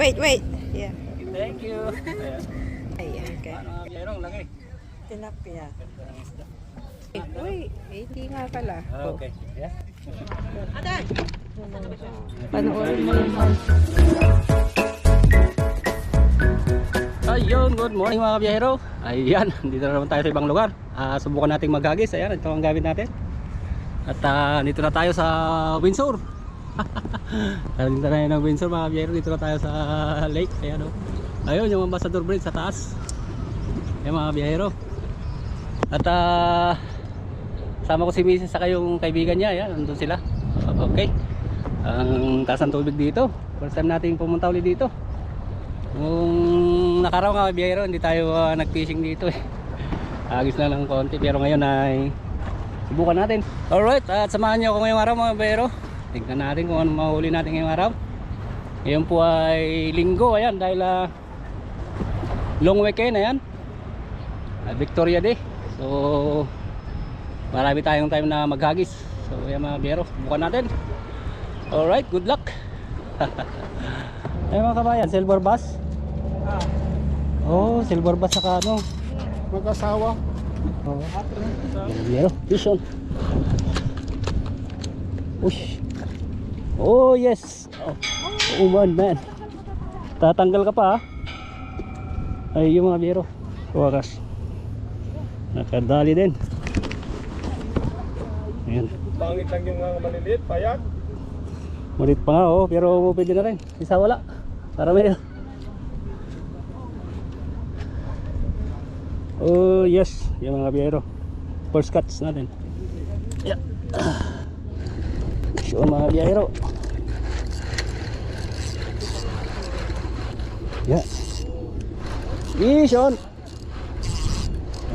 Wait. Yeah. Thank you. Ayan, okay. Ano nga biyahero, laki. Tilapia. Uy, hindi nga pala. Okay. Yeah. Panoorin mo yung Ayun, good morning mga biyahero. Ayan, dito na naman tayo sa ibang lugar. Subukan nating maghagis. Ayan, ito ang gamit natin. At dito na tayo sa Windsor. Dito na tayo ng Windsor mga biyahero. Dito na tayo sa lake. Ayan, ayun, yung Ambassador Bridge sa taas. Ayan mga biyahero. At sama ko si Mrs. saka yung kaibigan niya. Ayan, nandun sila. Okay. Ang taas ng tubig dito. First time natin pumunta ulit dito. Nung nakaraw nga biyahero, hindi tayo nag-fishing dito eh. Agis na ng konti, pero ngayon ay subukan natin. Alright, at samahan nyo ako ngayong araw mga biyahero. Tignan natin kung ano mahuli natin ngayong araw. Ngayon po ay linggo, ayan, dahil long weekend, ayan, Victoria Day. So marami tayong time na maghagis. So ayan mga biyahero, subukan natin. Alright, good luck. Ay mga kabayan, silver bass. Oh, silver bass saka ano, mag-asawa. oh. Biyahero, fish on. Ush. Oh yes. Oh man. Tatanggal ka pa ha. Ay yung mga biyahero, wakas nakadali din. Ayan. Pangit lang yung maliliit, payag. Malit pa nga oh, pero pwede na rin. Isa wala. Para may. Oh yes, yung mga biyahero. First cuts natin. Yeah. So mga biyahero. Yeah. Ison.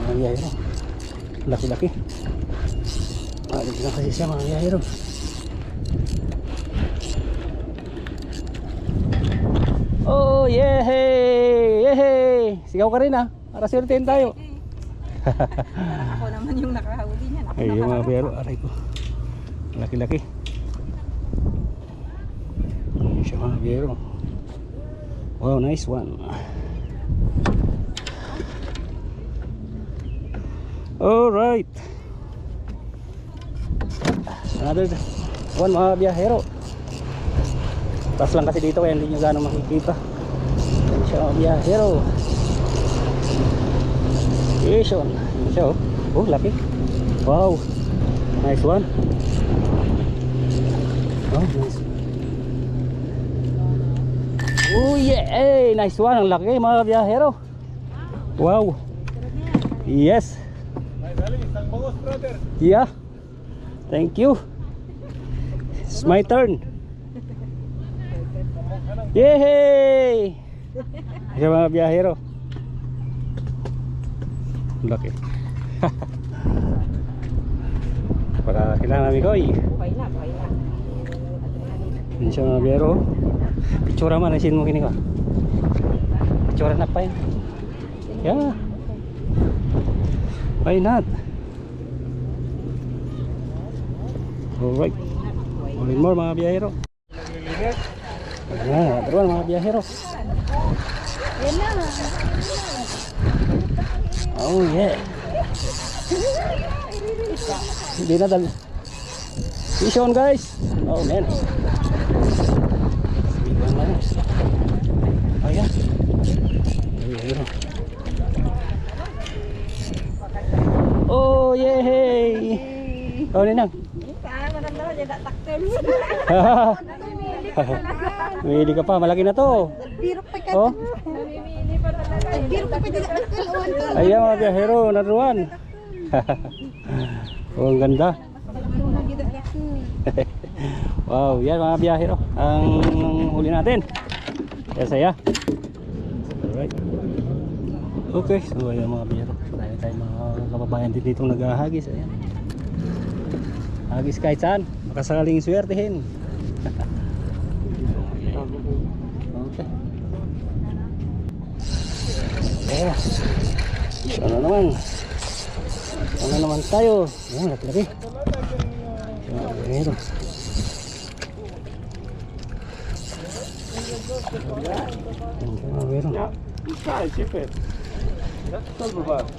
Mga biyahero. Laki-laki. Malit na kasi siya mga biyahero. Oh, yehey! Yehey! Sigaw ka rin ha, para swertein tayo. Ako naman yung nakahuli niya. Ay, yung mga biyahero, aray ko. Laki-laki. Ayun siya mga biyahero. Wow, nice one. Alright. Another one mga biyahero. Taas lang kasi dito kaya hindi nyo gano'ng makikita. Ayan siya mga biyahero. Ayan siya oh. Oh, laki. Wow. Nice one. Oh, nice. Oh yeah. Hey, nice one. Ang laki mga biyahero. Wow. Yes. Isang bangos, brother. Yeah. Thank you. It's my turn. Yehey! Ayan mga biyahero. Laki. Para kailangan namin ko Buhay na. Ayan siya mga biyahero. Pictura man, isin mo kini ka. Pictura na pa yun. Yeah. Why not? Alright. More and more mga biyahero. Ayan, teruan mga biyahero. Oh yeah. Hindi na dal. Fish on guys. Oh man. Ayan. Biyahero. Oh yehey. Oh ninang. Mamili ka pa, malaki na to. Nagbiro pa ka. Oh. Namimili pa talaga. Nagbiro ka pa din. Ayan mga biyahero, naruan. Oh, ang ganda. Wow, yan mga biyahero. Ang huli natin. Kaya saya. Alright. Okay, so ayan mga biyahero. Marami tayong mga kababayan din dito naghahagis. Ayan. Hagis kahit saan. Makasakaling swertehin. Okay. Yeah. So, ano naman tayo? Ayan, laki-laki. So, Mga biyahero. Sai, Chipet. Silver bass.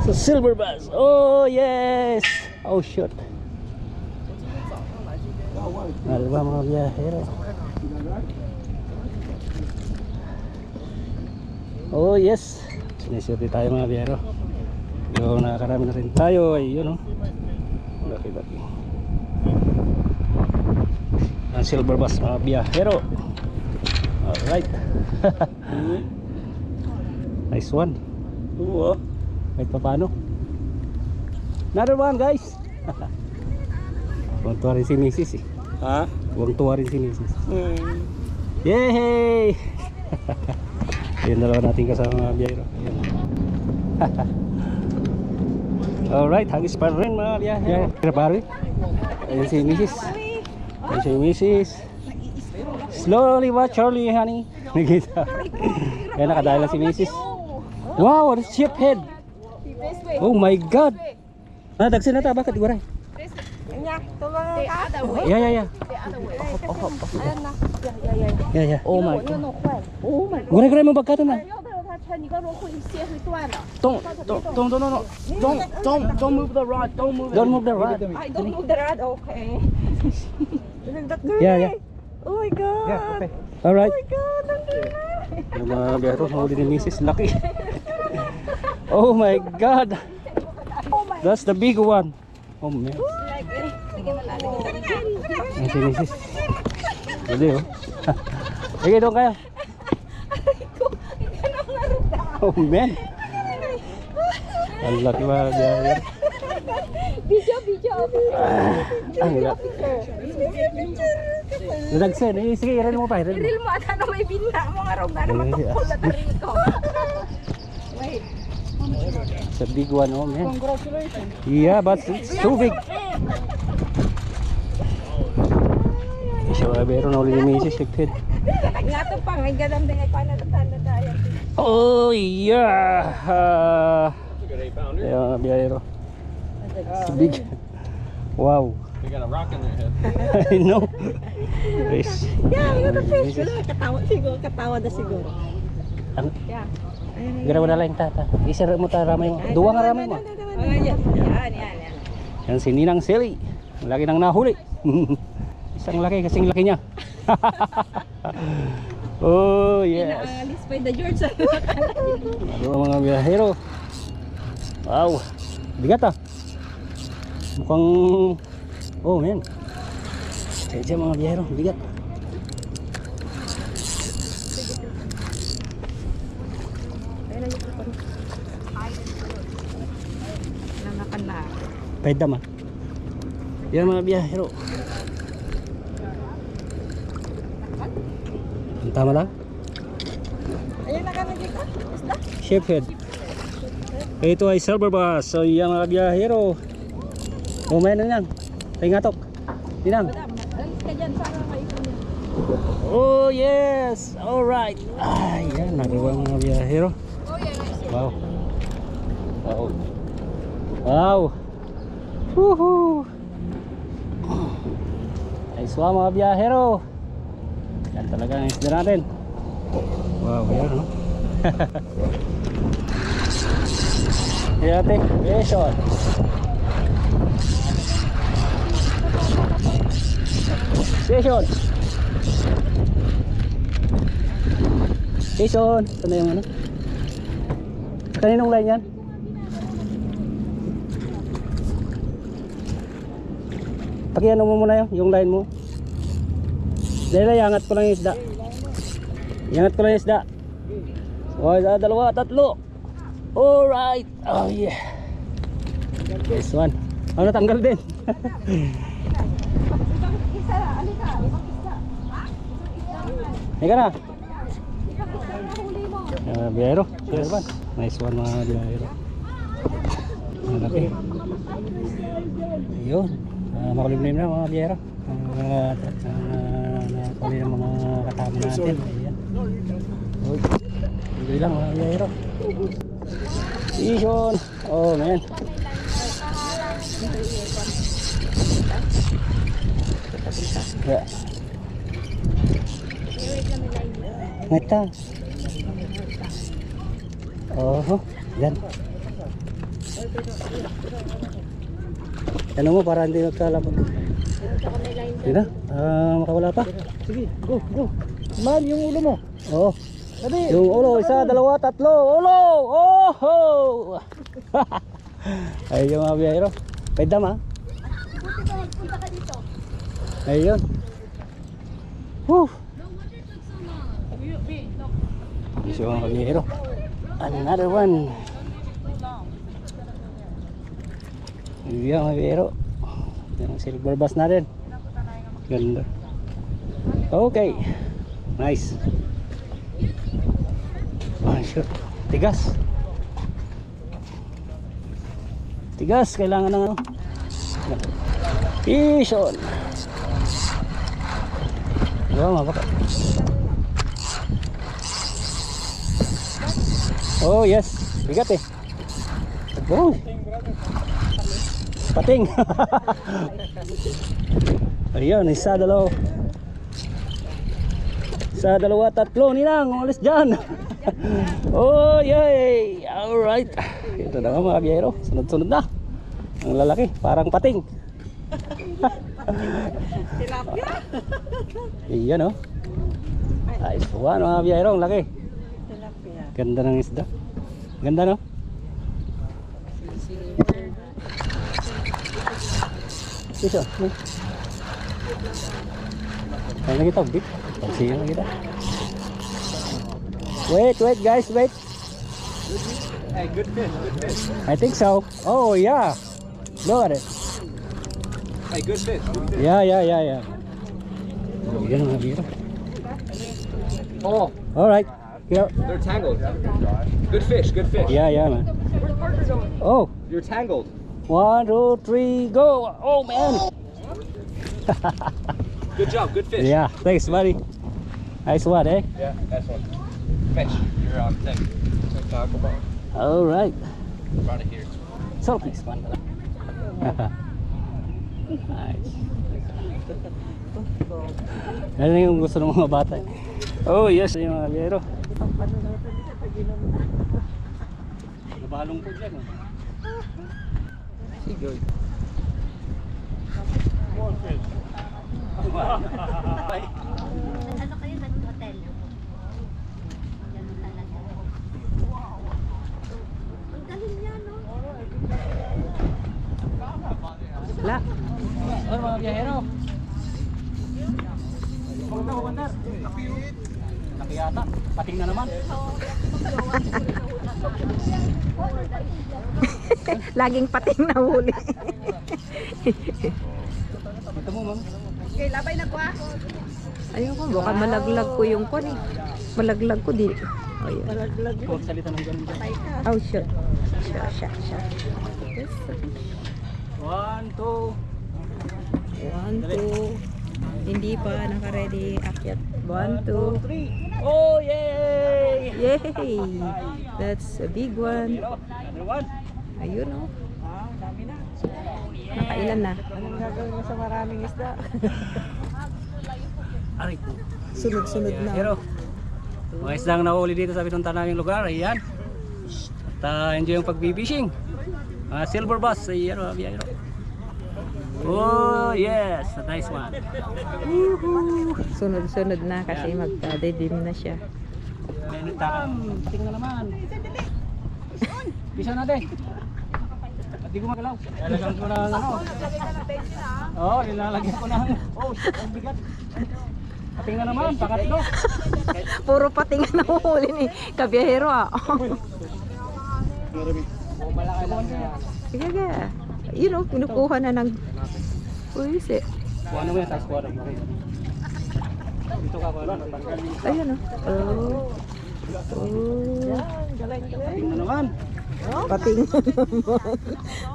So silver bass. Oh yes. Oh shoot. Alba mga biyahero. Oh yes. Sinisyote tayo mga biyahero. Yung nakakarami na rin tayo ay yun oh. Laki-laki. Ang silver bass mga biyahero. Alright. Nice one. Oo. Kahit pa paano. Another one guys. Huwag tuwa rin si Mrs. eh. Ha? Huwag tuwa rin si Mrs. Yay! Yung dalawa natin kasama mga biyahero. Ayan. Alright, hagis pa rin mga biyahero. Pare. Ayan si Mrs. Ayan si Mrs. Slowly but surely honey. Nagkita. Ayan nakadahil lang si Mrs. Wow, what a ship head. Oh my god. Ah, dagsin na ta, bakit iguray? Yeah. Yeah. Oh my god. Guray mo bagkata na. Don't move the rod. Don't move the rod. I don't move the rod, okay. Yeah. Oh my god. Yeah, okay. Alright. Oh my god, nandun na. Yung mga biyahero, mahuli ni Mrs. Laki. Oh my god. That's the big one. Oh man. Ayan si Mrs. Dali oh. Sige doon kayo. Oh man. Ang laki mga biyahero. Video. Ang laki. Nadagsan. Sige, iran mo pa. Real mo, ano may bina mo nga rin. Ano matukol na tarin ko. Wait. It's a big one, oh man. Congratulations. Yeah, but it's too big. So, meron na ulit ni Mrs. Shiphead. Nga to pa, may gadam din ay paano natanda tayo. Oh yeah! Yeah, biyahero. It's big. Wow. They got a rock in their head. I know. Fish. Yeah, we got the fish. Katawa na siguro. Ang Yeah. gara mo na lang tata. Isira mo ta ramay mo. Duwa nga ramay mo. Yan. Yan si Ninang Sally. Ang laki nang nahuli. Isang laki kasing laki niya. Oh yes. Inaalis pa the George. Ano mga biyahero. Wow. Bigat ah. Mukhang oh man. Kaya mga biyahero, bigat. Nangakan na. Kahit dama. Yan mga biyahero. Ang tama lang. Ayun na ka nagika. Isda. Sheephead. Ito ay silver bass. So yan mga biyahero. Umay na yan. Tayo nga tok. Tinang. Alis ka dyan, sana maipon yan. Oh yes. Alright. Yan. Nagawa mga biyahero. Wow. Wow. Woohoo. Nice one mga biyahero. Yan talaga ang isda natin. Wow. Yan no. Yan ate. Station. Station. Ito na yung ano. Kaninong line yan? Pakiano mo muna yung line mo. Dahil iangat ko lang yung isda. Iangat ko lang yung isda. O, dalawa, tatlo. Alright. Oh yeah. This one. Ano natanggal din. Isa, alika. Ibang isda. Ika na. Ibang isda na huli mo. Biyahero. Nice one mga biyahero. Malaki. Ayun. Makulimlim na mga biyahero. Nakuli ng mga katama natin. Ayan. Uy. Hindi lang mga biyahero. Vision. Oh man. Yeah. Ngata. Oh, yan. Ano mo para hindi magkalapag. Hindi na, makawala pa. Sige, go, go. Man, yung ulo mo. Oo. Dali. Yung ulo, isa, dalawa, tatlo. Ulo! Oh! Ay, yung mga biyahero. Pwede ma. Ayun. Whew. So mga biyahero. Another one. Yan mga biyahero. Yan ang silver bass natin. Ganda. Okay. Nice. Oh, sure. Tigas. Tigas. Kailangan ng ano. Fish on. Wow, mabaka. Oh yes. Bigat eh. Oh. Pating. Ayun, isa, dalawa. Isa, dalawa, tatlo. Ninang, umalis dyan. Oh, yay. Alright. Ito na mga biyahero. Sunod-sunod na. Ang lalaki, parang pating. Tilapia. Iyan oh. Nice one mga biyahero. Ang laki. Tilapia. Ganda ng isda. Ganda no? Iso. Kaya na kita, bit. Pagsiya na kita. Wait guys, wait. Hey, good fish, good fish. I think so. Oh yeah. Look at it. Hey, good fish. Yeah. Yan mga biyahero. Oh, Alright. Here. they're tangled. Good fish, good fish. Yeah, man. Oh. You're tangled. 1, 2, 3, go! Oh man! Good job, good fish. Yeah, thanks buddy. Nice one, eh? Yeah, that's one. Fish. You're on thing. Taco bar. Alright. Brought it here. So, nice one. Nice. Ano yung gusto ng mga bata? Oh yes, yung mga biyero. Nabalong po dyan. Good. Ano kayo sa hotel? Ganun talaga. Ang galing niya, no? Wala. Oh, mga biyahero. Laki yata. Pating na naman. Laging pating na huli. Ito mo, ma'am. Okay, labay na ko ah. Ayun ko, baka malaglag ko yung kon eh. Malaglag ko di. Ayun. Malaglag ko. Huwag salita ng ganun dyan. Oh, shit. Shit. Yes. 1, 2. 1, 2. Hindi pa naka-ready. Akyat. 1, 2. 3. Oh, yay! Yay! That's a big one. Another one. Ayun oh. Dami na. Nakailan na? Anong gagawin mo sa maraming isda? Aray po. Sunod-sunod na. Pero, mga isdang nahuli dito sa pinunta naming lugar. Ayan. At enjoy yung pagbibishing. Silver bass. Ayan mga biyahero. Oh yes, a nice one. Sunod-sunod na kasi magdadilim na siya. Tingnan naman. Bisa natin. At di ko magalaw. Lalagyan ko ng ano. Oo, ilalagyan ko ng. Oh, ang bigat. Tingnan naman, pakatlo. Puro pating na huli ni kabiyahero ah. Sige ga. You know, kinukuha na ng puwisi. Kuha na mo yan, tapos kuha na mo. Dito ka kuha na. Ayun oh. Oh. Tingnan naman. Pating na naman.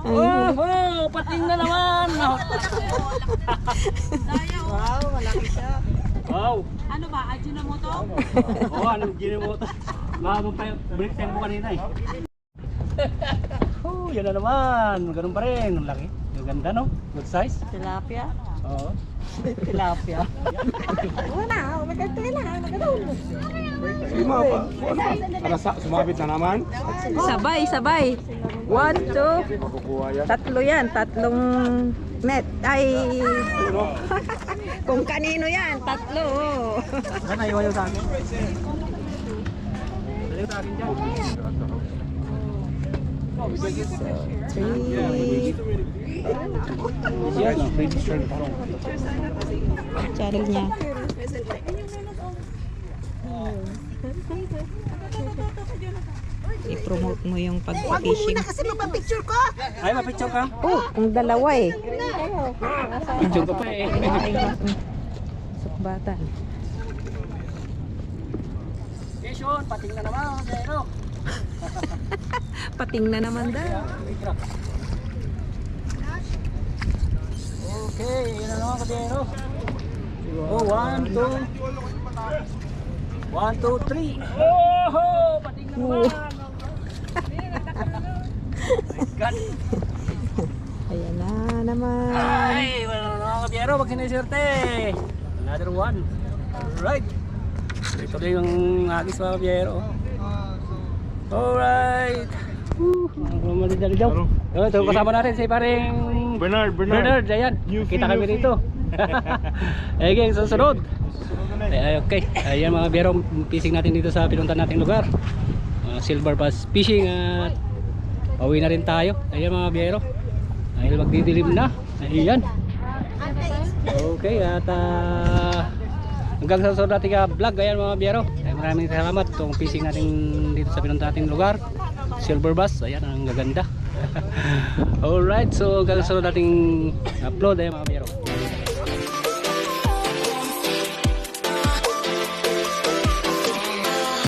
Oh, pating na naman. Wow, malaki siya. Wow. Ano ba? Ajinomoto? Oo, anong ginimoto? Mahabang pa yung break time mo kanina eh. Oh, yan na naman. Ganun pa rin. Ang laki. Ang ganda no? Good size. Tilapia. Oo. Tilapia. Lima pa. Sumabit na naman. Sabay, sabay. 1, 2, Makukuha yan. tatlo yan. Tatlong net. Ay, kung kanino yan, tatlo. Sana iwan yung sa akin. Three. Yan, no? Free shirt. Channel niya. I-promote mo yung pag-fishing. Ay, mapicture ka? Oh, ang dalawa eh. Picture ka pa eh. Sukbatan. Vision, pating na naman. Pero. Pating na naman daw. Okay, yun na naman kabiyero. Oh, 1, 2. 1, 2, 3. Oh, pating na naman. God. Ayan na naman. Ay, wala na naman kabiyero. Pag sinisirte. Another one. Alright. Ito na yung agis mga kabiyero. Alright. Ito kasama natin si paring Bernard, ayan. Kita kami dito. Ayan, susunod. Okay, ayan mga biyero, fishing natin dito sa pinuntan nating lugar. Silver bass fishing at pauwi na rin tayo. Ayan mga biyero. Dahil magdidilim na. Ayan. Okay, at hanggang sa susunod nating vlog. Ayan mga biyero. Maraming salamat itong fishing natin dito sa pinuntan nating lugar. Silver bass, ayan ang gaganda. Alright, so hanggang sa susunod nating upload. Ayan mga biyero.